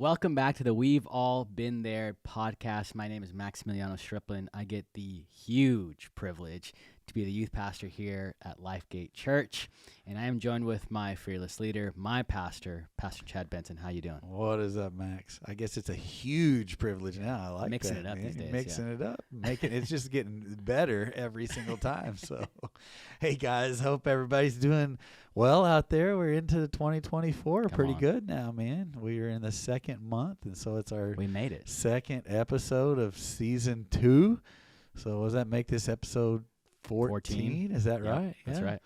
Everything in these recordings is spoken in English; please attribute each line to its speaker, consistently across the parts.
Speaker 1: Welcome back to the We've All Been There podcast. My name is Maximiliano Striplin. I get the huge privilege to be the youth pastor here at Lifegate Church, and I am joined with my fearless leader, my pastor, Pastor Chad Benson. How you doing?
Speaker 2: What is up, Max? I guess it's a huge privilege now. I like
Speaker 1: Mixing
Speaker 2: that,
Speaker 1: it up
Speaker 2: man.
Speaker 1: these days,
Speaker 2: Mixing it up, it's just getting better every single time. So, hey guys, hope everybody's doing well out there. We're into 2024, pretty good now, man. We are in the second month, and so we
Speaker 1: made it.
Speaker 2: Second episode of season 2. So, what does that make this episode 14? Is that right?
Speaker 1: That's right.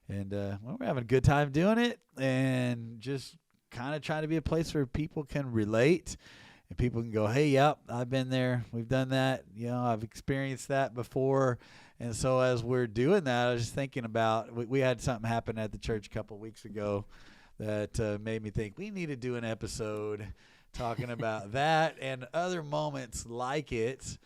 Speaker 2: And we're having a good time doing it, and just kind of trying to be a place where people can relate and people can go, hey, yep, I've been there. We've done that. I've experienced that before. And so as we're doing that, I was just thinking about, we had something happen at the church a couple of weeks ago that made me think we need to do an episode talking about that and other moments like it.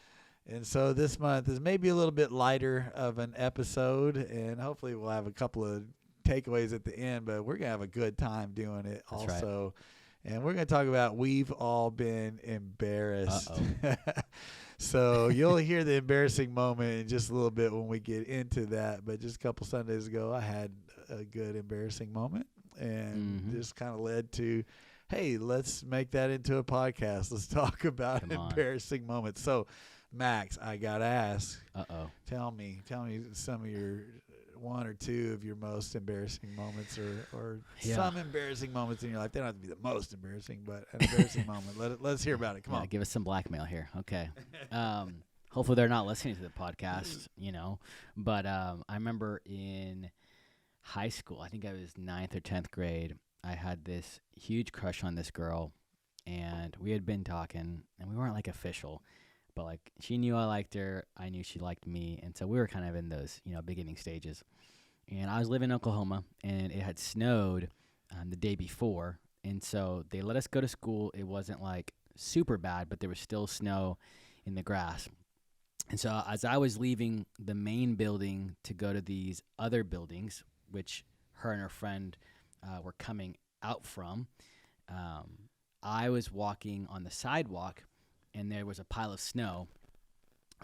Speaker 2: And so this month is maybe a little bit lighter of an episode, and hopefully we'll have a couple of takeaways at the end, but we're going to have a good time doing it.
Speaker 1: That's
Speaker 2: also. Right. And we're going to talk about we've all been embarrassed. So you'll hear the embarrassing moment in just a little bit when we get into that. But just a couple Sundays ago, I had a good embarrassing moment, and this kind of led to, hey, let's make that into a podcast. Let's talk about embarrassing moments. So, Max, I gotta ask. Tell me some of your one or two of your most embarrassing moments, or some embarrassing moments in your life. They don't have to be the most embarrassing, but an embarrassing moment. Let's hear about it. Come on,
Speaker 1: give us some blackmail here. Okay. Hopefully they're not listening to the podcast, But I remember in high school, I think I was 9th or 10th grade. I had this huge crush on this girl, and we had been talking, and we weren't like official. But, like, she knew I liked her. I knew she liked me. And so we were kind of in those, beginning stages. And I was living in Oklahoma, and it had snowed the day before. And so they let us go to school. It wasn't, like, super bad, but there was still snow in the grass. And so as I was leaving the main building to go to these other buildings, which her and her friend were coming out from, I was walking on the sidewalk, and there was a pile of snow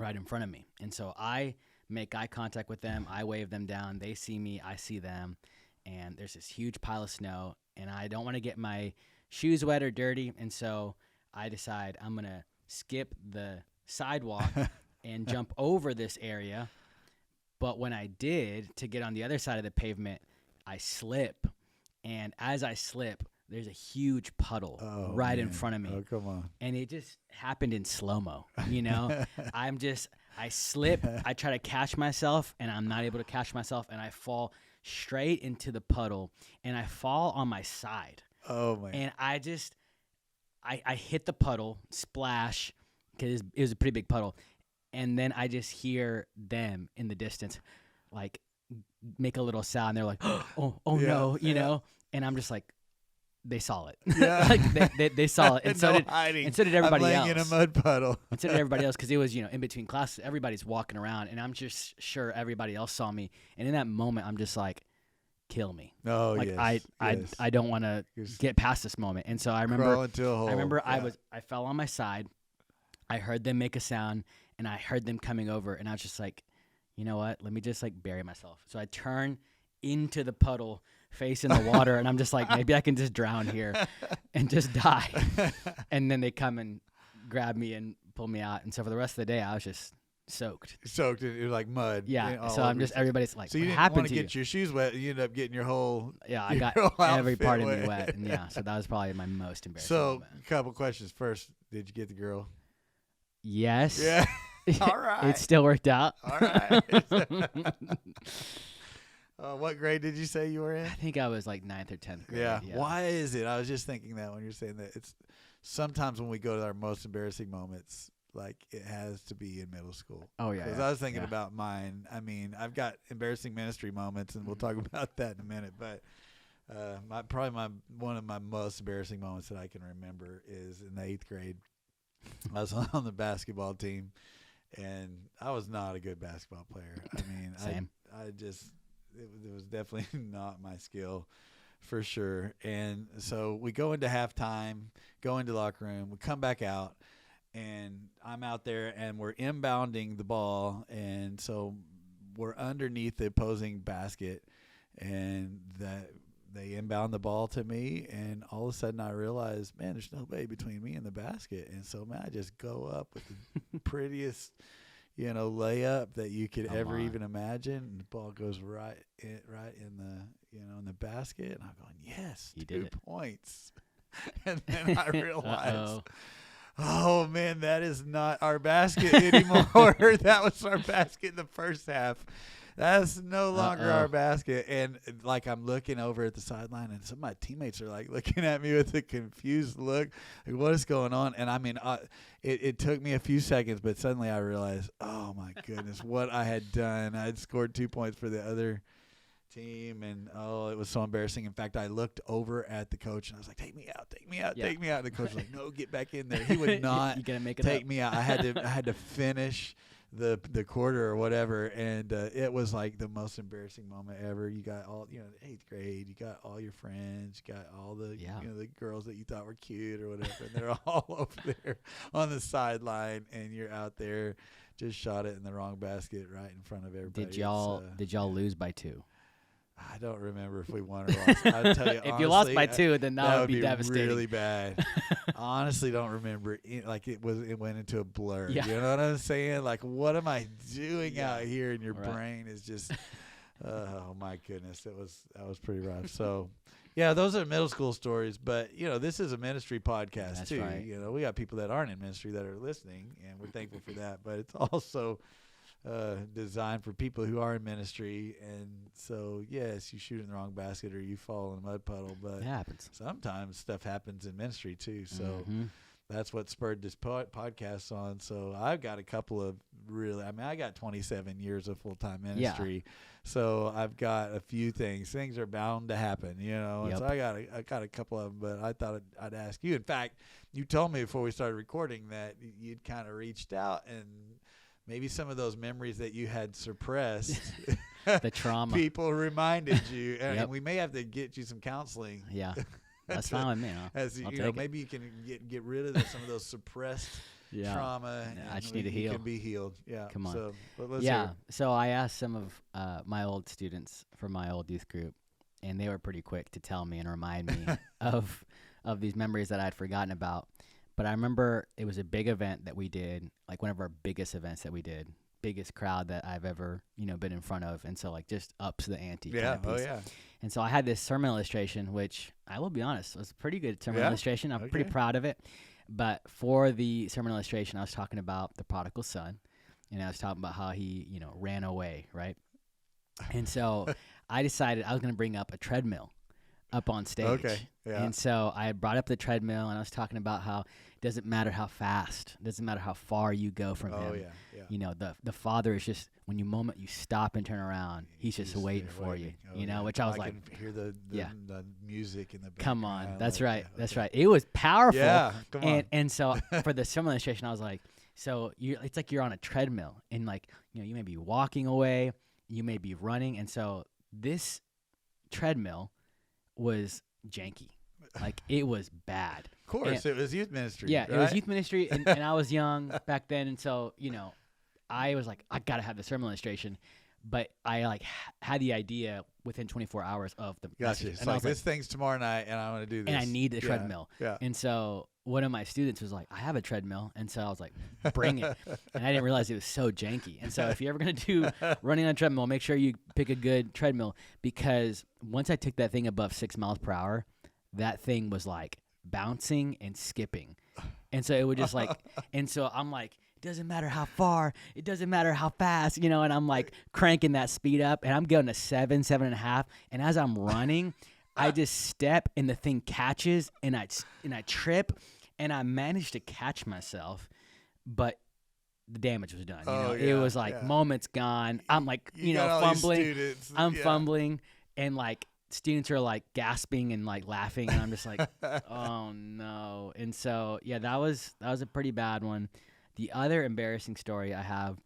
Speaker 1: right in front of me. And so I make eye contact with them. I wave them down. They see me. I see them. And there's this huge pile of snow, and I don't want to get my shoes wet or dirty. And so I decide I'm going to skip the sidewalk and jump over this area. But when I did, to get on the other side of the pavement, I slip. And as I slip, there's a huge puddle in front of me.
Speaker 2: Oh, come on.
Speaker 1: And it just happened in slow-mo, I slip, I try to catch myself, and I'm not able to catch myself, and I fall straight into the puddle, and I fall on my side.
Speaker 2: Oh, man.
Speaker 1: And I hit the puddle, splash, because it was a pretty big puddle, and then I just hear them in the distance, like, make a little sound. They're like, no, and I'm just like, they saw it.
Speaker 2: Yeah.
Speaker 1: Like they saw it. And so did everybody else.
Speaker 2: I'm laying in a mud puddle.
Speaker 1: And so did everybody else, because it was, in between classes, everybody's walking around, and I'm just sure everybody else saw me. And in that moment, I'm just like, kill me.
Speaker 2: Oh,
Speaker 1: like,
Speaker 2: yes.
Speaker 1: I don't want to get past this moment. And so I remember,
Speaker 2: into a hole.
Speaker 1: I fell on my side. I heard them make a sound, and I heard them coming over, and I was just like, you know what? Let me just like bury myself. So I turn into the puddle, face in the water, and I'm just like, maybe I can just drown here and just die. And then they come and grab me and pull me out. And so for the rest of the day, I was just soaked.
Speaker 2: It was like mud.
Speaker 1: Yeah. So I'm just, everybody's like,
Speaker 2: so you didn't want to get your shoes wet. You ended up getting your whole
Speaker 1: I got every part of me wet. And so that was probably my most embarrassing moment.
Speaker 2: A couple questions. First, did you get the girl?
Speaker 1: Yes.
Speaker 2: Yeah. All right.
Speaker 1: It still worked out.
Speaker 2: All right. What grade did you say you were in?
Speaker 1: I think I was like 9th or 10th grade.
Speaker 2: Yeah. Why is it? I was just thinking that when you're saying that, it's sometimes when we go to our most embarrassing moments, like it has to be in middle school.
Speaker 1: Oh, yeah.
Speaker 2: Because I was thinking about mine. I mean, I've got embarrassing ministry moments, and we'll talk about that in a minute. But one of my most embarrassing moments that I can remember is in the 8th grade. I was on the basketball team, and I was not a good basketball player. I mean,
Speaker 1: Same.
Speaker 2: it was definitely not my skill. for sure. And so we go into halftime, go into locker room, we come back out, and I'm out there, and we're inbounding the ball, and so we're underneath the opposing basket, and that they inbound the ball to me, and all of a sudden I realize, man, there's nobody between me and the basket, and so man, I just go up with the prettiest, layup that you could ever even imagine, and the ball goes right in the basket, and I'm going, yes,
Speaker 1: You
Speaker 2: 2
Speaker 1: did it.
Speaker 2: points, and then I realized. Oh, man, that is not our basket anymore. That was our basket in the first half. That's no longer our basket. And, I'm looking over at the sideline, and some of my teammates are, looking at me with a confused look. Like, what is going on? And, I mean, it took me a few seconds, but suddenly I realized, oh, my goodness, what I had done. I had scored 2 points for the other team, and it was so embarrassing. In fact, I looked over at the coach and I was like, take me out, take me out, take me out. And the coach was like, no, get back in there. He would not
Speaker 1: You gotta make it
Speaker 2: take
Speaker 1: up.
Speaker 2: me out. I had to finish the quarter or whatever, and it was like the most embarrassing moment ever. You got all 8th grade, you got all your friends, you got all the the girls that you thought were cute or whatever, and they're all over there on the sideline, and you're out there just shot it in the wrong basket right in front of everybody.
Speaker 1: Did y'all lose by 2?
Speaker 2: I don't remember if we won or lost. I'll tell you,
Speaker 1: If you lost by 2, then that would be devastating.
Speaker 2: Really bad. Honestly, don't remember. It went into a blur.
Speaker 1: Yeah.
Speaker 2: You know what I'm saying? Like, what am I doing out here? And your brain is just, oh my goodness, that was pretty rough. So, yeah, those are middle school stories. But this is a ministry podcast.
Speaker 1: That's
Speaker 2: too.
Speaker 1: right.
Speaker 2: We got people that aren't in ministry that are listening, and we're thankful for that. But it's also designed for people who are in ministry, and so yes, you shoot in the wrong basket or you fall in a mud puddle, but
Speaker 1: It happens.
Speaker 2: sometimes stuff happens in ministry too. So that's what spurred this podcast on. So I've got a couple of I got 27 years of full-time ministry, so I've got a few things are bound to happen, and
Speaker 1: Yep.
Speaker 2: so I got a couple of them, but I thought I'd ask you. In fact, you told me before we started recording that you'd kind of reached out, and maybe some of those memories that you had suppressed,
Speaker 1: The trauma.
Speaker 2: people reminded you, and
Speaker 1: Yep.
Speaker 2: we may have to get you some counseling.
Speaker 1: Yeah. That's fine with me. I'll take it.
Speaker 2: Maybe you can get rid of some of those suppressed trauma.
Speaker 1: Yeah,
Speaker 2: and
Speaker 1: I just need to
Speaker 2: you
Speaker 1: heal.
Speaker 2: can be healed. Yeah.
Speaker 1: Come on.
Speaker 2: So, but let's hear it.
Speaker 1: So I asked some of my old students from my old youth group, and they were pretty quick to tell me and remind me of these memories that I'd forgotten about. But I remember it was a big event that we did, like one of our biggest events that we did, biggest crowd that I've ever, been in front of. And so just ups the ante.
Speaker 2: Yeah.
Speaker 1: Kind of piece.
Speaker 2: Oh, yeah.
Speaker 1: And so I had this sermon illustration, which I will be honest, was a pretty good sermon illustration. I'm pretty proud of it. But for the sermon illustration, I was talking about the prodigal son, and I was talking about how he, ran away, right? And so I decided I was going to bring up a treadmill up on stage.
Speaker 2: Okay. Yeah.
Speaker 1: And so I brought up the treadmill, and I was talking about how it doesn't matter how fast, it doesn't matter how far you go from him.
Speaker 2: Oh, yeah.
Speaker 1: The Father is just, when you stop and turn around, he's just waiting for you, which I was like,
Speaker 2: can hear the music in the background.
Speaker 1: come on. That's right.
Speaker 2: Yeah,
Speaker 1: That's
Speaker 2: okay.
Speaker 1: right. It was powerful.
Speaker 2: Yeah, come on.
Speaker 1: And so for the sermon illustration, I was like, so it's like you're on a treadmill, and you may be walking away, you may be running. And so this treadmill was janky. Like, it was bad.
Speaker 2: Of course, it was youth ministry.
Speaker 1: Yeah,
Speaker 2: right?
Speaker 1: it was youth ministry, and I was young back then, and so I was like, I gotta have the sermon illustration, but I had the idea within 24 hours of the
Speaker 2: Gotcha.
Speaker 1: message.
Speaker 2: It's
Speaker 1: And I
Speaker 2: like,
Speaker 1: was
Speaker 2: this thing's tomorrow night, and I want to do this.
Speaker 1: and I need the treadmill.
Speaker 2: Yeah.
Speaker 1: And so one of my students was like, I have a treadmill, and so I was like, bring it. And I didn't realize it was so janky. And so if you're ever gonna do running on a treadmill, make sure you pick a good treadmill, because once I took that thing above 6 miles per hour, that thing was like bouncing and skipping. And so it would just and so I'm like, it doesn't matter how far, it doesn't matter how fast, and I'm like cranking that speed up, and I'm going to 7.5. And as I'm running, I just step, and the thing catches, and I trip, and I managed to catch myself, but the damage was done. It was like moments gone. I'm like,
Speaker 2: You got all these
Speaker 1: fumbling.
Speaker 2: students.
Speaker 1: I'm fumbling, and students are gasping and laughing, and I'm just like, oh no. And so that was a pretty bad one. The other embarrassing story I have,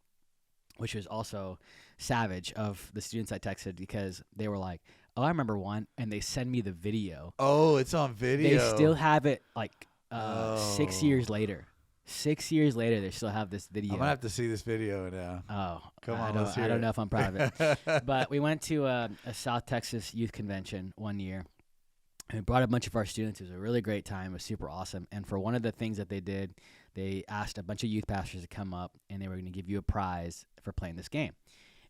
Speaker 1: which was also savage, of the students I texted, because they were like, Oh, I remember one, and they send me the video.
Speaker 2: Oh, it's on video.
Speaker 1: They still have it like 6
Speaker 2: Oh.
Speaker 1: years later. 6 years later, they still have this video.
Speaker 2: I'm gonna have to see this video now.
Speaker 1: Oh,
Speaker 2: Come
Speaker 1: I
Speaker 2: on,
Speaker 1: don't,
Speaker 2: let's hear
Speaker 1: I don't
Speaker 2: it.
Speaker 1: know if I'm proud of it. But we went to a South Texas youth convention one year, and we brought a bunch of our students. It was a really great time. It was super awesome. And for one of the things that they did, they asked a bunch of youth pastors to come up, and they were going to give you a prize for playing this game.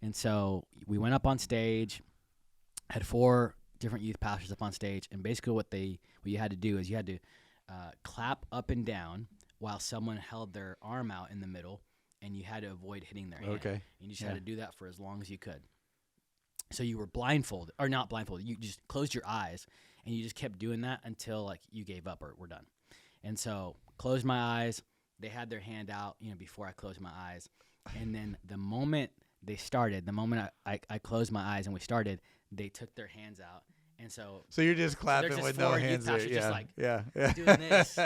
Speaker 1: And so we went up on stage, had 4 different youth pastors up on stage, and basically what you had to do is you had to clap up and down while someone held their arm out in the middle, and you had to avoid hitting their hand.
Speaker 2: Okay.
Speaker 1: And you just
Speaker 2: Yeah.
Speaker 1: had to do that for as long as you could. So you were blindfolded, or not blindfolded. You just closed your eyes, and you just kept doing that until like you gave up or we're done. And so closed my eyes. They had their hand out, before I closed my eyes. And then the moment they started, the moment I closed my eyes and we started, they took their hands out. And so
Speaker 2: So you're just clapping
Speaker 1: just
Speaker 2: with no
Speaker 1: 4 youth
Speaker 2: hands there.
Speaker 1: pastors
Speaker 2: Yeah.
Speaker 1: just like
Speaker 2: yeah.
Speaker 1: doing this.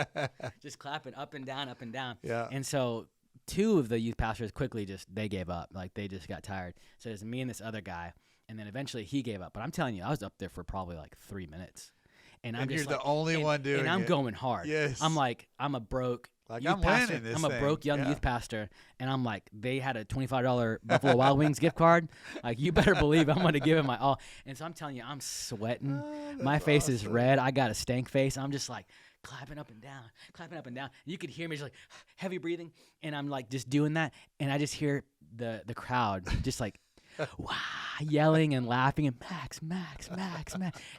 Speaker 1: just clapping up and down, up and down.
Speaker 2: Yeah.
Speaker 1: And so 2 of the youth pastors quickly they gave up. Like they just got tired. So there's me and this other guy. And then eventually he gave up. But I'm telling you, I was up there for probably like 3 minutes. And I'm
Speaker 2: And
Speaker 1: just
Speaker 2: you're
Speaker 1: like,
Speaker 2: the only one doing
Speaker 1: and I'm
Speaker 2: it.
Speaker 1: going hard.
Speaker 2: Yes.
Speaker 1: I'm a broke
Speaker 2: Like,
Speaker 1: youth
Speaker 2: I'm
Speaker 1: pastor.
Speaker 2: winning this
Speaker 1: I'm a
Speaker 2: thing.
Speaker 1: broke young
Speaker 2: Yeah.
Speaker 1: youth pastor, and I'm like, they had a $25 Buffalo Wild Wings gift card. Like, you better believe I'm going to give it my all. And so I'm telling you, I'm sweating.
Speaker 2: Oh,
Speaker 1: My
Speaker 2: that's
Speaker 1: face is
Speaker 2: awesome.
Speaker 1: red. I got a stank face. I'm just like clapping up and down, clapping up and down. You could hear me just like heavy breathing, and I'm like just doing that, and I just hear the crowd just like wow, yelling and laughing and Max,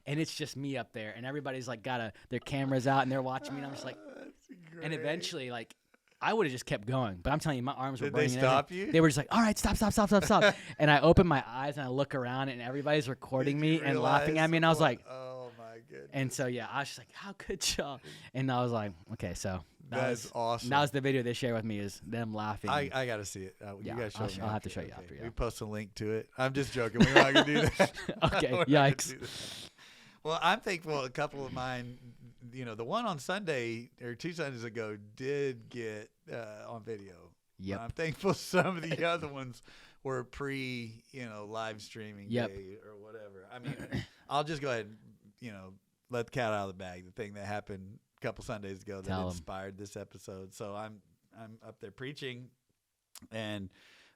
Speaker 1: and it's just me up there, and everybody's like got their cameras out and they're watching me, and I'm just like,
Speaker 2: That's
Speaker 1: and
Speaker 2: great.
Speaker 1: eventually like I would have just kept going, but I'm telling you, my arms were
Speaker 2: Did they
Speaker 1: burning. and
Speaker 2: stop
Speaker 1: everything.
Speaker 2: you?
Speaker 1: They were just like, all right, stop. And I open my eyes and I look around, and everybody's recording
Speaker 2: Did
Speaker 1: me
Speaker 2: you
Speaker 1: and laughing at
Speaker 2: realize
Speaker 1: me, and I was
Speaker 2: what-
Speaker 1: like,
Speaker 2: oh my goodness.
Speaker 1: and so yeah, I was just like, how good job. And I was like, okay, so
Speaker 2: That's awesome.
Speaker 1: that was the video they share with me, is them laughing.
Speaker 2: I got to see it.
Speaker 1: Yeah,
Speaker 2: you gotta show
Speaker 1: I'll
Speaker 2: me.
Speaker 1: sh- I'll have to
Speaker 2: Okay,
Speaker 1: show you
Speaker 2: okay.
Speaker 1: after, yeah.
Speaker 2: We post a link to it. I'm just joking. We're not gonna do that.
Speaker 1: Okay,
Speaker 2: We're not gonna
Speaker 1: yikes.
Speaker 2: do that. Well, I'm thankful. A couple of mine, the one on Sunday or 2 Sundays ago did get on video.
Speaker 1: Yep.
Speaker 2: I'm thankful some of the other ones were live streaming
Speaker 1: Yep.
Speaker 2: day or whatever. I mean, I'll just go ahead and, let the cat out of the bag. The thing that happened a couple Sundays ago that
Speaker 1: Tell 'em.
Speaker 2: inspired this episode. So I'm up there preaching, and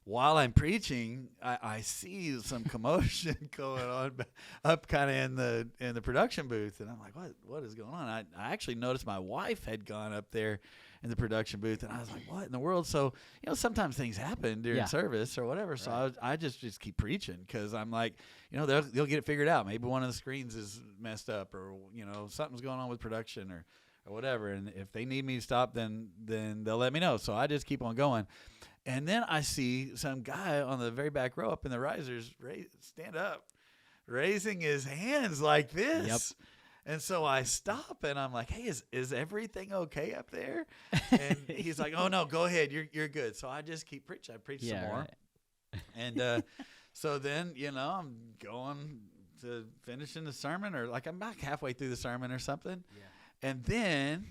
Speaker 2: while I'm preaching, I see some commotion going on up kind of in the production booth, and I'm like, what is going on? I actually noticed my wife had gone up there in the production booth, and I was like, what in the world? So sometimes things happen during
Speaker 1: Yeah.
Speaker 2: service or whatever. So
Speaker 1: Right.
Speaker 2: I just keep preaching, because I'm like, they'll get it figured out. Maybe one of the screens is messed up, or something's going on with production or whatever. And if they need me to stop, then they'll let me know. So I just keep on going. And then I see some guy on the very back row up in the risers stand up, raising his hands like this.
Speaker 1: Yep.
Speaker 2: And so I stop, and I'm like, hey, is everything okay up there? And he's like, oh, no, go ahead. You're good. So I just keep preaching. I preach some more.
Speaker 1: Right.
Speaker 2: And so then, I'm going to finishing the sermon, or like I'm about halfway through the sermon or something.
Speaker 1: Yeah.
Speaker 2: And then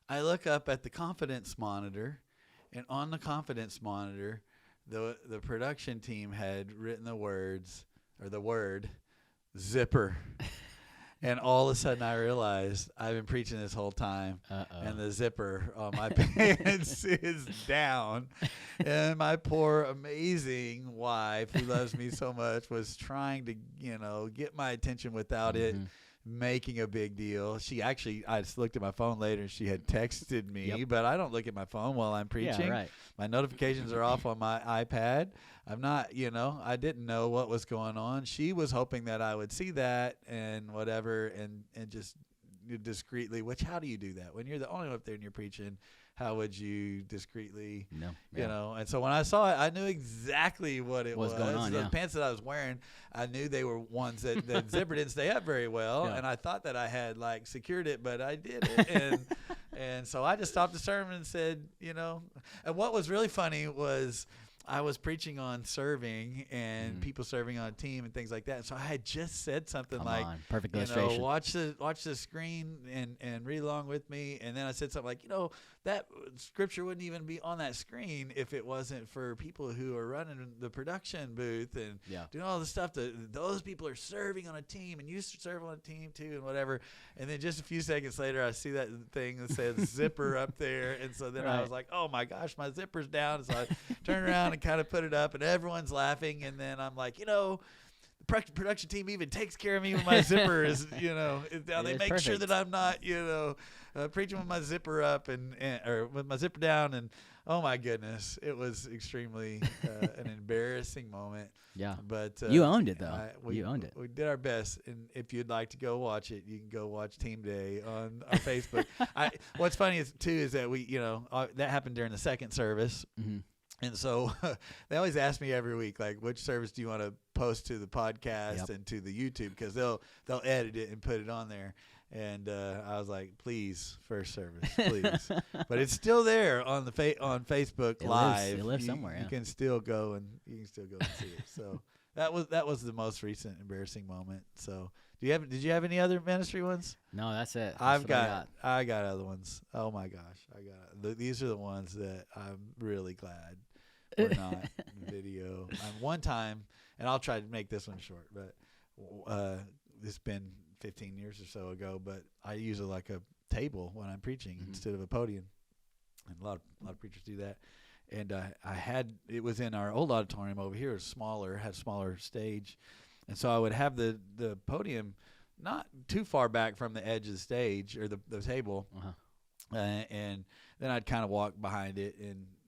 Speaker 2: I look up at the confidence monitor, and on the confidence monitor, the production team had written the word zipper. And all of a sudden I realized I've been preaching this whole time, and the zipper on my pants is down. And my poor, amazing wife, who loves me so much, was trying to, get my attention without it making a big deal. I just looked at my phone later, and she had texted me,
Speaker 1: Yep.
Speaker 2: but I don't look at my phone while I'm preaching.
Speaker 1: Yeah, right.
Speaker 2: My notifications are off on my iPad. I'm not, I didn't know what was going on. She was hoping that I would see that and whatever, and just discreetly, how do you do that? When you're the only one up there and you're preaching, how would you discreetly,
Speaker 1: No.
Speaker 2: And so when I saw it, I knew exactly what it was.
Speaker 1: What's going on,
Speaker 2: The
Speaker 1: yeah.
Speaker 2: pants that I was wearing, I knew they were ones that zipper didn't stay up very well,
Speaker 1: Yeah.
Speaker 2: and I thought that I had secured it, but I didn't. And so I just stopped the sermon and said, and what was really funny was I was preaching on serving and people serving on a team and things like that. So I had just said something
Speaker 1: Come
Speaker 2: like,
Speaker 1: on. Perfect
Speaker 2: you
Speaker 1: illustration.
Speaker 2: know, watch the screen and read along with me. And then I said something like, you know, that scripture wouldn't even be on that screen if it wasn't for people who are running the production booth and doing all the stuff that those people are serving on a team, and you serve on a team too and whatever. And then just a few seconds later, I see that thing that says zipper up there. And so then I was like, oh my gosh, my zipper's down. So I turned around and kind of put it up, and everyone's laughing. And then I'm like, you know, the production team even takes care of me when my zipper is, you know, down. They make sure that I'm not, you know, preaching with my zipper up or with my zipper down. And oh my goodness, it was extremely an embarrassing moment.
Speaker 1: Yeah.
Speaker 2: But
Speaker 1: you owned it though. You owned it.
Speaker 2: We did our best. And if you'd like to go watch it, you can go watch Team Day on our Facebook. What's funny is that we, you know, that happened during the second service. Mm-hmm. And so they always ask me every week, like, which service do you want to post to the podcast and to the YouTube? Because they'll edit it and put it on there. And I was like, please, first service, please. But it's still there on the on Facebook Live.
Speaker 1: It lives somewhere.
Speaker 2: You can still go and see it. So that was the most recent embarrassing moment. So did you have any other ministry ones?
Speaker 1: No, that's it.
Speaker 2: I got other ones. Oh my gosh, these are the ones that I'm really glad were not video. One time, and I'll try to make this one short, but it's been 15 years or so ago, but I use it like a table when I'm preaching instead of a podium, and a lot of preachers do that. And it was in our old auditorium over here. It was smaller, had a smaller stage, and so I would have the podium not too far back from the edge of the stage or the table, and then I'd kind of walk behind it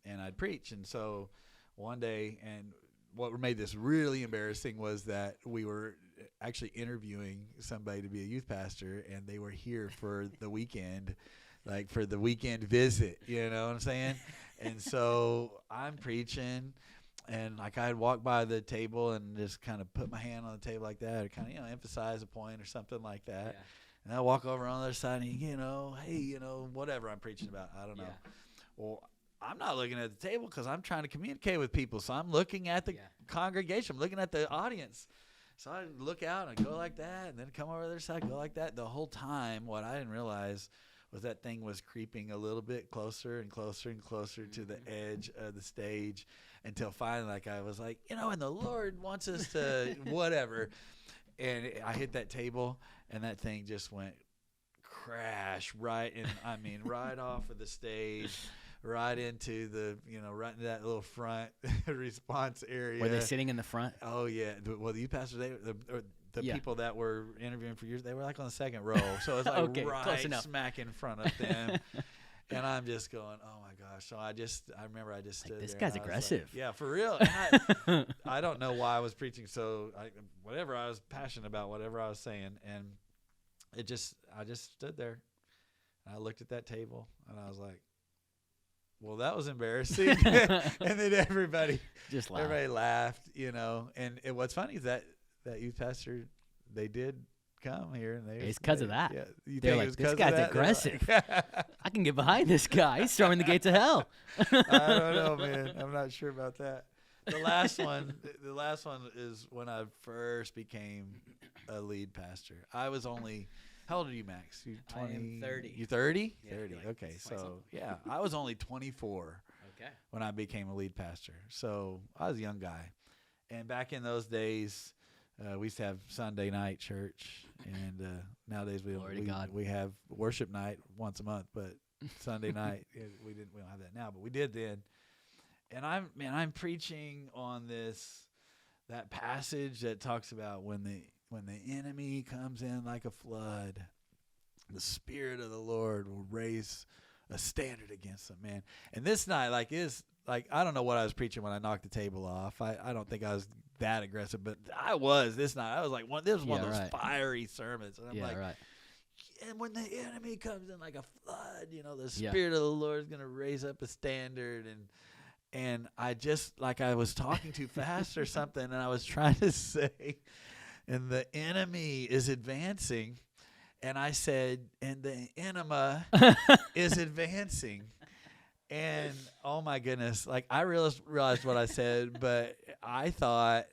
Speaker 2: and I'd preach. And so one day, and what made this really embarrassing was that we were actually interviewing somebody to be a youth pastor, and they were here for the weekend, like for the weekend visit, you know what I'm saying? And so I'm preaching, and like I'd walk by the table and just kind of put my hand on the table like that, or kind of, you know, emphasize a point or something like that. Yeah. And I walk over on the other side and, you know, hey, you know, whatever I'm preaching about, I don't know. Well, I'm not looking at the table because I'm trying to communicate with people. So I'm looking at the congregation. I'm looking at the audience. So I look out and I go like that, and then come over to the other side, go like that. The whole time, what I didn't realize was that thing was creeping a little bit closer and closer and closer to the edge of the stage, until finally, like, I was like, you know, and the Lord wants us to whatever. And I hit that table, and that thing just went crash right off of the stage, right into right into that little front response area.
Speaker 1: Were they sitting in the front?
Speaker 2: Oh yeah. Well, the youth pastors, the people that were interviewing for years, they were like on the second row, so it was like right smack in front of them. And I'm just going, oh my gosh. So I remember I just stood
Speaker 1: this
Speaker 2: there.
Speaker 1: This guy's aggressive.
Speaker 2: Like, yeah, for real. And I don't know why I was preaching whatever I was passionate about, whatever I was saying, and I just stood there, and I looked at that table, and I was like, well, that was embarrassing. And then everybody laughed, you know. And what's funny is that youth pastor, they did come here, and it's because
Speaker 1: of that.
Speaker 2: Yeah,
Speaker 1: they're like, this guy's aggressive. I can get behind this guy. He's storming the gates of hell.
Speaker 2: I don't know, man. I'm not sure about that. The last one is when I first became a lead pastor. I was only, how old are you, Max? You 20?
Speaker 1: I am 30.
Speaker 2: You 30?
Speaker 1: Yeah,
Speaker 2: 30.
Speaker 1: like
Speaker 2: okay, so yeah, I was only 24 when I became a lead pastor. So I was a young guy, and back in those days, we used to have Sunday night church, and nowadays we have worship night once a month, but Sunday night we don't have that now, but we did then. And I'm preaching on that passage that talks about when the enemy comes in like a flood, the Spirit of the Lord will raise a standard against them, man. And this night, I don't know what I was preaching when I knocked the table off. I don't think I was that aggressive, but I was this night. I was like, this was one of those fiery sermons. And I'm and when the enemy comes in like a flood, you know, the Spirit of the Lord is going to raise up a standard. And I just, like, I was talking too fast or something, and I was trying to say, and the enemy is advancing. And I said, and the enema is advancing. And oh my goodness, like I realized what I said, but I thought,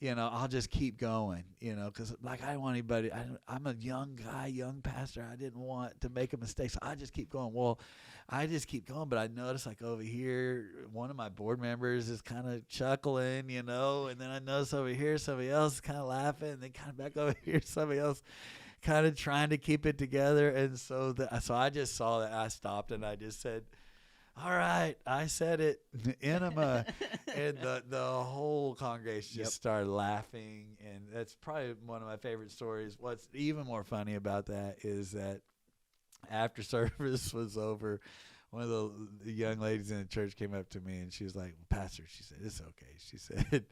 Speaker 2: I'll just keep going, because like I don't want anybody. I'm a young guy, young pastor. I didn't want to make a mistake, so I just keep going. Well, I just keep going, but I noticed like over here, one of my board members is kind of chuckling, and then I notice over here somebody else is kind of laughing, and then kind of back over here somebody else kind of trying to keep it together, and so I just saw that. I stopped and I just said, all right, I said it, enema. And the whole congregation just started laughing. And that's probably one of my favorite stories. What's even more funny about that is that after service was over, one of the young ladies in the church came up to me and she was like, Pastor, she said, it's okay. She said,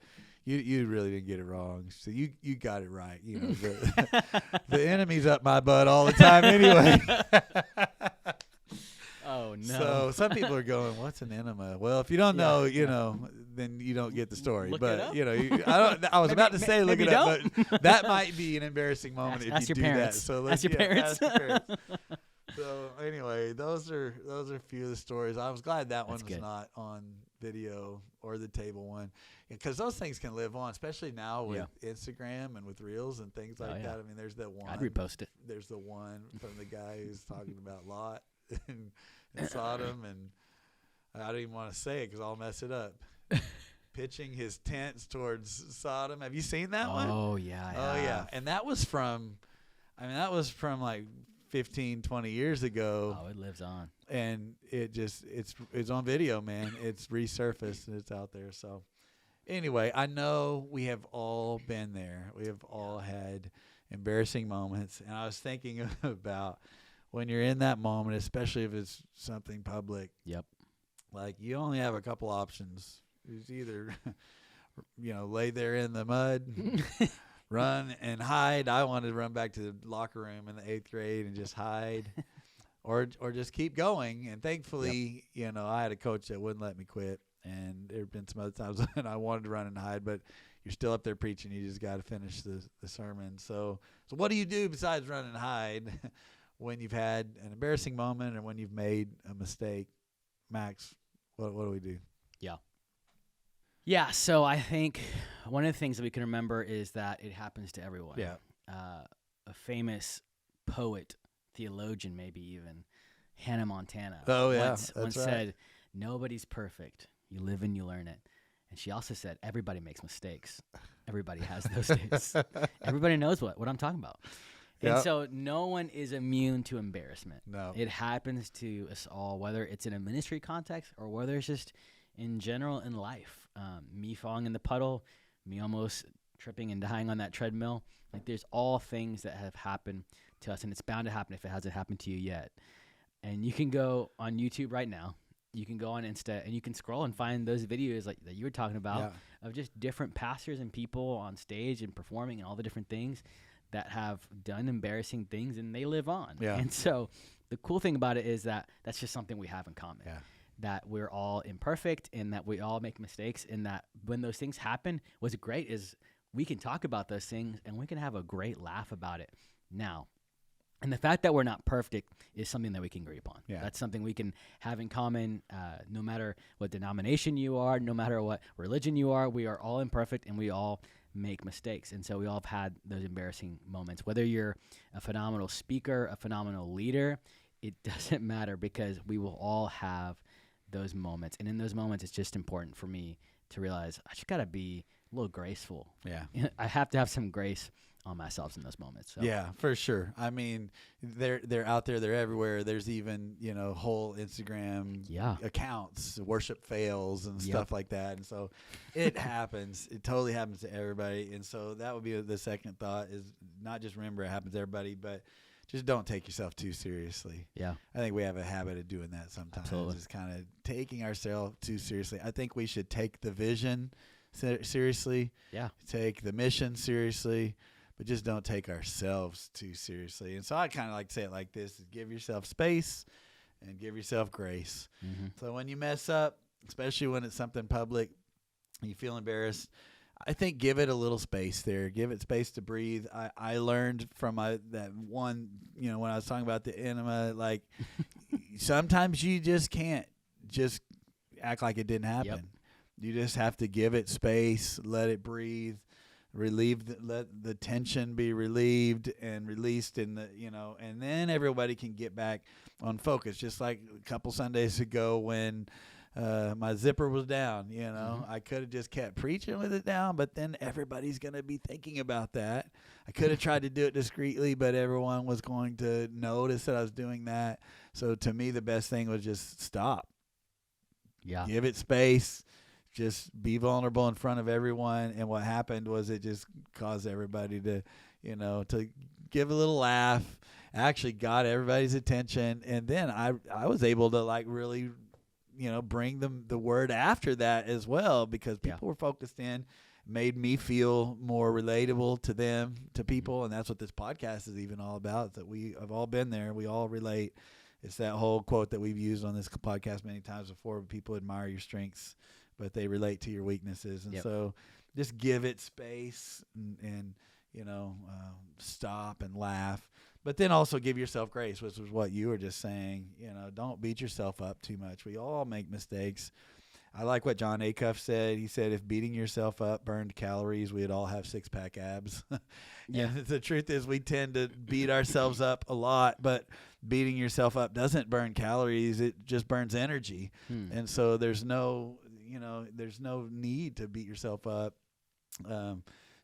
Speaker 2: you really didn't get it wrong. She said, you got it right. The enemy's up my butt all the time anyway.
Speaker 1: Oh, no.
Speaker 2: So some people are going, what's an enema? Well, if you don't know, then you don't get the story.
Speaker 1: Look
Speaker 2: but,
Speaker 1: it up.
Speaker 2: I was about to say look it up,
Speaker 1: don't.
Speaker 2: but that might be an embarrassing moment
Speaker 1: Ask
Speaker 2: if
Speaker 1: your
Speaker 2: you do
Speaker 1: parents.
Speaker 2: that. So
Speaker 1: Ask your parents.
Speaker 2: Ask your parents. So anyway, those are a few of the stories. I was glad that one was
Speaker 1: good.
Speaker 2: not on video or the table one, because those things can live on, especially now with Instagram and with Reels and things like that. I mean, there's that one.
Speaker 1: I'd repost it.
Speaker 2: There's the one from the guy who's talking about Lot and Sodom, and I don't even want to say it because I'll mess it up. Pitching his tents towards Sodom. Have you seen that one?
Speaker 1: Oh, yeah.
Speaker 2: Yeah. And that was from like 15, 20 years ago.
Speaker 1: Oh, it lives on.
Speaker 2: And it's on video, man. It's resurfaced and it's out there. So anyway, I know we have all been there. We have all had embarrassing moments. And I was thinking about when you're in that moment, especially if it's something public.
Speaker 1: Yep.
Speaker 2: Like you only have a couple options. It's either, lay there in the mud, run and hide. I wanted to run back to the locker room in the 8th grade and just hide, or just keep going. And thankfully, I had a coach that wouldn't let me quit. And there have been some other times when I wanted to run and hide, but you're still up there preaching. You just got to finish the sermon. So what do you do besides run and hide when you've had an embarrassing moment or when you've made a mistake? Max, what do we do?
Speaker 1: Yeah, so I think one of the things that we can remember is that it happens to everyone.
Speaker 2: Yeah.
Speaker 1: A famous poet, theologian maybe even, Hannah Montana.
Speaker 2: Oh, yeah,
Speaker 1: once
Speaker 2: right.
Speaker 1: said, nobody's perfect. You live and you learn it. And she also said, everybody makes mistakes. Everybody has those days. Everybody knows what I'm talking about. And so no one is immune to embarrassment.
Speaker 2: No.
Speaker 1: It happens to us all, whether it's in a ministry context or whether it's just in general in life. Me falling in the puddle, me almost tripping and dying on that treadmill. Like there's all things that have happened to us, and it's bound to happen if it hasn't happened to you yet. And you can go on YouTube right now. You can go on Insta, and you can scroll and find those videos like that you were talking about of just different pastors and people on stage and performing and all the different things that have done embarrassing things, and they live on.
Speaker 2: Yeah.
Speaker 1: And so the cool thing about it is that that's just something we have in common.
Speaker 2: Yeah.
Speaker 1: That we're all imperfect and that we all make mistakes, and that when those things happen, what's great is we can talk about those things and we can have a great laugh about it now. And the fact that we're not perfect is something that we can agree upon.
Speaker 2: Yeah.
Speaker 1: That's something we can have in common, no matter what denomination you are, no matter what religion you are. We are all imperfect and we all make mistakes. And so we all have had those embarrassing moments. Whether you're a phenomenal speaker, a phenomenal leader, it doesn't matter, because we will all have those moments. And in those moments, it's just important for me to realize I just got to be a little graceful.
Speaker 2: Yeah.
Speaker 1: I have to have some grace on myself in those moments. So.
Speaker 2: Yeah, for sure. I mean, they're out there. They're everywhere. There's even, whole Instagram accounts, worship fails and stuff like that. And so it happens. It totally happens to everybody. And so that would be the second thought, is not just remember it happens to everybody, but just don't take yourself too seriously. Yeah. I think we have a habit of doing that sometimes.
Speaker 1: Absolutely.
Speaker 2: Just kind of taking ourselves too seriously. I think we should take the vision seriously.
Speaker 1: Yeah.
Speaker 2: Take the mission seriously, but just don't take ourselves too seriously. And so I kind of like to say it like this: is give yourself space and give yourself grace. Mm-hmm. So when you mess up, especially when it's something public, and you feel embarrassed, I think give it a little space there. Give it space to breathe. I learned from that one, when I was talking about the enema, like sometimes you just can't just act like it didn't happen.
Speaker 1: Yep.
Speaker 2: You just have to give it space, let it breathe, let the tension be relieved and released in the, and then everybody can get back on focus. Just like a couple Sundays ago when my zipper was down, I could have just kept preaching with it down, but then everybody's going to be thinking about that. I could have tried to do it discreetly, but everyone was going to notice that I was doing that. So to me, the best thing was just stop.
Speaker 1: Yeah.
Speaker 2: Give it space. Just be vulnerable in front of everyone. And what happened was it just caused everybody to, to give a little laugh. Actually got everybody's attention. And then I was able to like really, bring them the word after that as well, because people were focused in, made me feel more relatable to them, to people. And that's what this podcast is even all about, that we have all been there. We all relate. It's that whole quote that we've used on this podcast many times before. People admire your strengths, but they relate to your weaknesses. And so just give it space and stop and laugh. But then also give yourself grace, which was what you were just saying. Don't beat yourself up too much. We all make mistakes. I like what John Acuff said. He said, if beating yourself up burned calories, we'd all have six-pack abs. And the truth is we tend to beat ourselves up a lot, but beating yourself up doesn't burn calories. It just burns energy. And so there's no need to beat yourself up.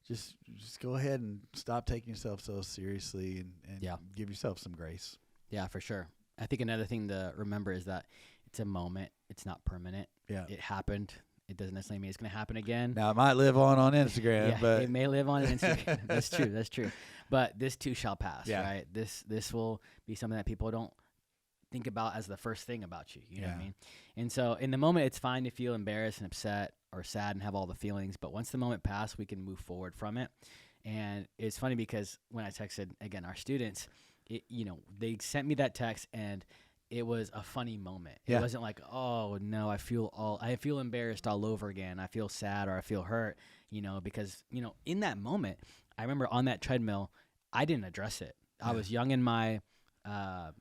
Speaker 2: Just go ahead and stop taking yourself so seriously and give yourself some grace.
Speaker 1: Yeah, for sure. I think another thing to remember is that it's a moment. It's not permanent. Yeah. It happened. It doesn't necessarily mean it's going to happen again.
Speaker 2: Now, it might live on Instagram. But
Speaker 1: it may live on Instagram. That's true. But this too shall pass, right? This will be something that people don't think about as the first thing about you. You know what I mean? And so in the moment, it's fine to feel embarrassed and upset or sad and have all the feelings. But once the moment passes, we can move forward from it. And it's funny because when I texted, again, our students, they sent me that text and it was a funny moment. It wasn't like, oh no, I feel embarrassed all over again. I feel sad or I feel hurt, because, in that moment, I remember on that treadmill, I didn't address it. I was young in my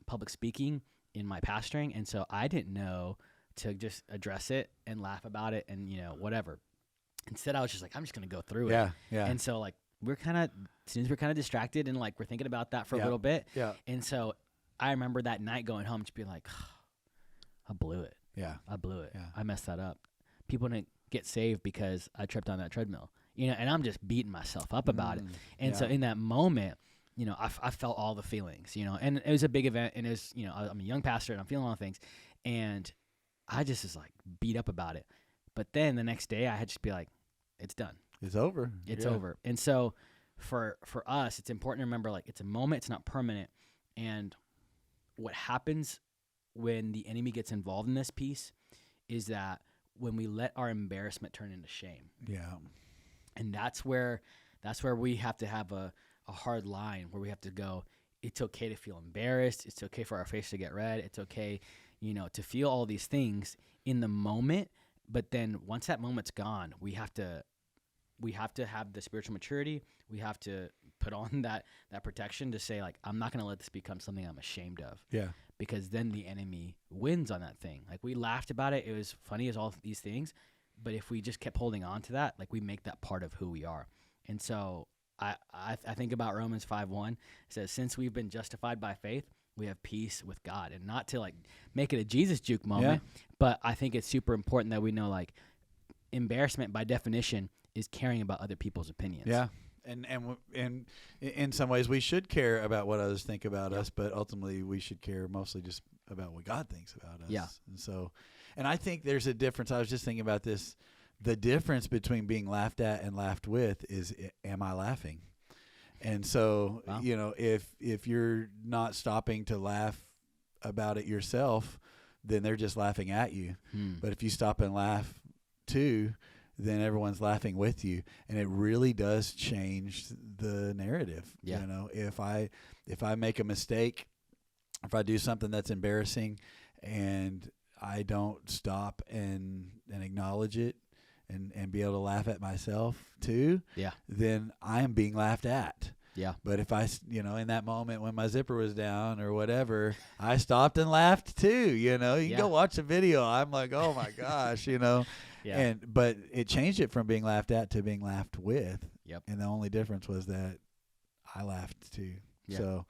Speaker 1: public speaking, in my pastoring. And so I didn't know to just address it and laugh about it and, whatever. Instead, I was just like, I'm just going to go through it. Yeah. And so like, students were kind of distracted and like, we're thinking about that for a little bit. Yeah. And so I remember that night going home, just being like, oh, I blew it. Yeah. I blew it. Yeah. I messed that up. People didn't get saved because I tripped on that treadmill, and I'm just beating myself up about it. And so in that moment, I felt all the feelings, and it was a big event and it was, I'm a young pastor and I'm feeling all the things and I just was like beat up about it. But then the next day I had to just be like, it's done.
Speaker 2: It's over.
Speaker 1: It's over. And so for us, it's important to remember, like, it's a moment, it's not permanent. And what happens when the enemy gets involved in this piece is that when we let our embarrassment turn into shame. Yeah. And that's where we have to have a hard line where we have to go, it's okay to feel embarrassed. It's okay for our face to get red. It's okay, to feel all these things in the moment. But then once that moment's gone, we have to have the spiritual maturity. We have to put on that protection to say, like, I'm not going to let this become something I'm ashamed of. Yeah. Because then the enemy wins on that thing. Like, we laughed about it. It was funny as all these things. But if we just kept holding on to that, like, we make that part of who we are. And so I think about Romans 5:1. It says, since we've been justified by faith, we have peace with God. And not to, like, make it a Jesus juke moment, but I think it's super important that we know, like, embarrassment by definition is caring about other people's opinions. Yeah.
Speaker 2: And in some ways we should care about what others think about us, but ultimately we should care mostly just about what God thinks about us. Yeah. And I think there's a difference. I was just thinking about this. The difference between being laughed at and laughed with is, am I laughing? And so, if you're not stopping to laugh about it yourself, then they're just laughing at you. But if you stop and laugh too, then everyone's laughing with you, and it really does change the narrative. Yeah. If I make a mistake, if I do something that's embarrassing, and I don't stop and acknowledge it, and be able to laugh at myself too, then I am being laughed at.
Speaker 1: Yeah.
Speaker 2: But if in that moment when my zipper was down or whatever, I stopped and laughed too. You can go watch the video. I'm like, oh my gosh,
Speaker 1: Yeah.
Speaker 2: But it changed it from being laughed at to being laughed with.
Speaker 1: Yep.
Speaker 2: And the only difference was that I laughed too.
Speaker 1: Yeah.
Speaker 2: So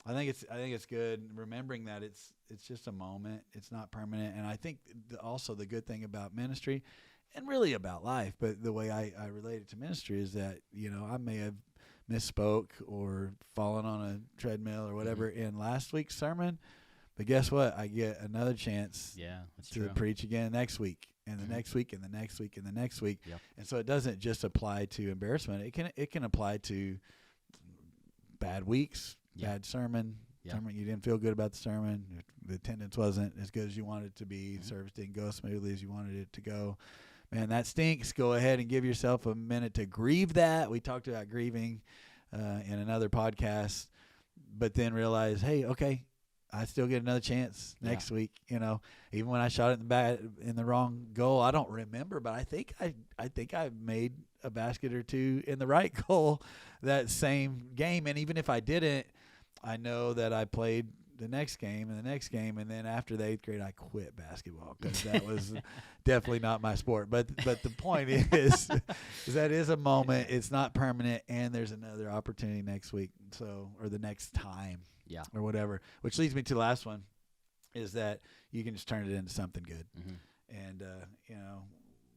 Speaker 2: I think it's good remembering that it's just a moment. It's not permanent. And I think also the good thing about ministry and really about life, but the way I relate it to ministry is that, I may have misspoke or fallen on a treadmill or whatever in last week's sermon, but guess what? I get another chance
Speaker 1: that's
Speaker 2: to
Speaker 1: true.
Speaker 2: preach again next week and the next week and the next week and the next week.
Speaker 1: Yep.
Speaker 2: And so it doesn't just apply to embarrassment. It can apply to bad weeks, bad sermon, you didn't feel good about the sermon, the attendance wasn't as good as you wanted it to be, service didn't go as smoothly as you wanted it to go. Man, that stinks. Go ahead and give yourself a minute to grieve that. We talked about grieving in another podcast, but then realize, hey, okay, I still get another chance next week. Even when I shot it in the wrong goal, I don't remember, but I think I made a basket or two in the right goal that same game. And even if I didn't, I know that I played the next game and the next game, and then after the 8th grade, I quit basketball because that was definitely not my sport. But the point is that is a moment. It's not permanent, and there's another opportunity next week, or the next time, or whatever. Which leads me to the last one, is that you can just turn it into something good, and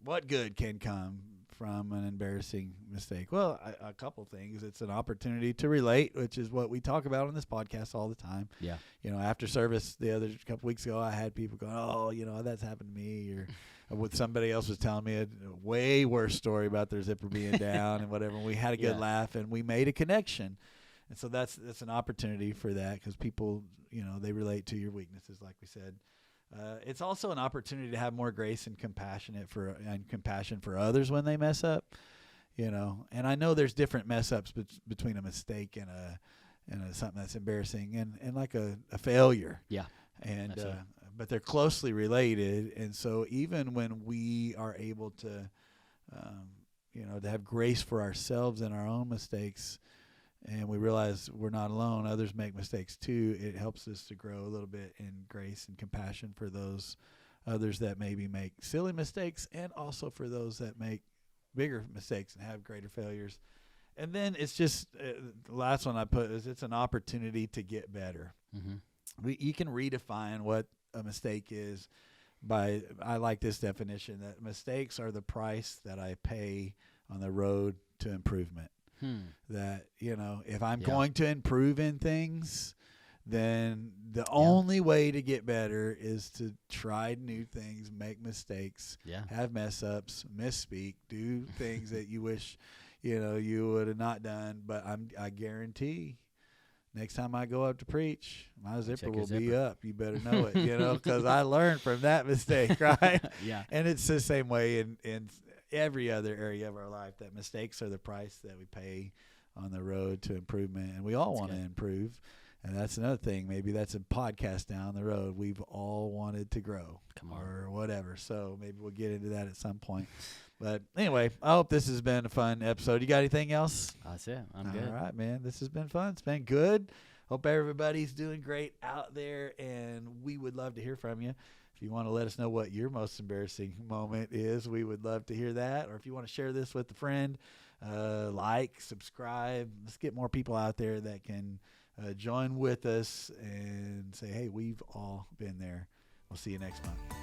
Speaker 2: what good can come from an embarrassing mistake? Well, a couple things. It's an opportunity to relate, which is what we talk about on this podcast all the time.
Speaker 1: Yeah.
Speaker 2: After service the other couple weeks ago, I had people going, oh, that's happened to me, or with somebody else was telling me a way worse story about their zipper being down and whatever. And we had a good laugh and we made a connection. And so that's an opportunity for that, because people, they relate to your weaknesses, like we said. It's also an opportunity to have more grace and compassion for others when they mess up, And I know there's different mess ups between a mistake and something that's embarrassing and like a failure.
Speaker 1: Yeah.
Speaker 2: And but they're closely related, and so even when we are able to, to have grace for ourselves and our own mistakes, and we realize we're not alone, others make mistakes too, it helps us to grow a little bit in grace and compassion for those others that maybe make silly mistakes, and also for those that make bigger mistakes and have greater failures. And then it's just the last one I put is it's an opportunity to get better. You can redefine what a mistake is I like this definition, that mistakes are the price that I pay on the road to improvement. That, if I'm going to improve in things, then the only way to get better is to try new things, make mistakes, have mess ups, misspeak, do things that you wish, you would have not done. But I guarantee next time I go up to preach, my zipper will be up. You better know it, because I learned from that mistake, right? And it's the same way in every other area of our life, that mistakes are the price that we pay on the road to improvement, and we all want to improve. And that's another thing. Maybe that's a podcast down the road. We've all wanted to grow or whatever. So maybe we'll get into that at some point. But anyway, I hope this has been a fun episode. You got anything else?
Speaker 1: That's it. I'm good.
Speaker 2: All right, man. This has been fun. It's been good. Hope everybody's doing great out there, and we would love to hear from you. If you want to let us know what your most embarrassing moment is, we would love to hear that. Or if you want to share this with a friend, subscribe. Let's get more people out there that can join with us and say, hey, we've all been there. We'll see you next month.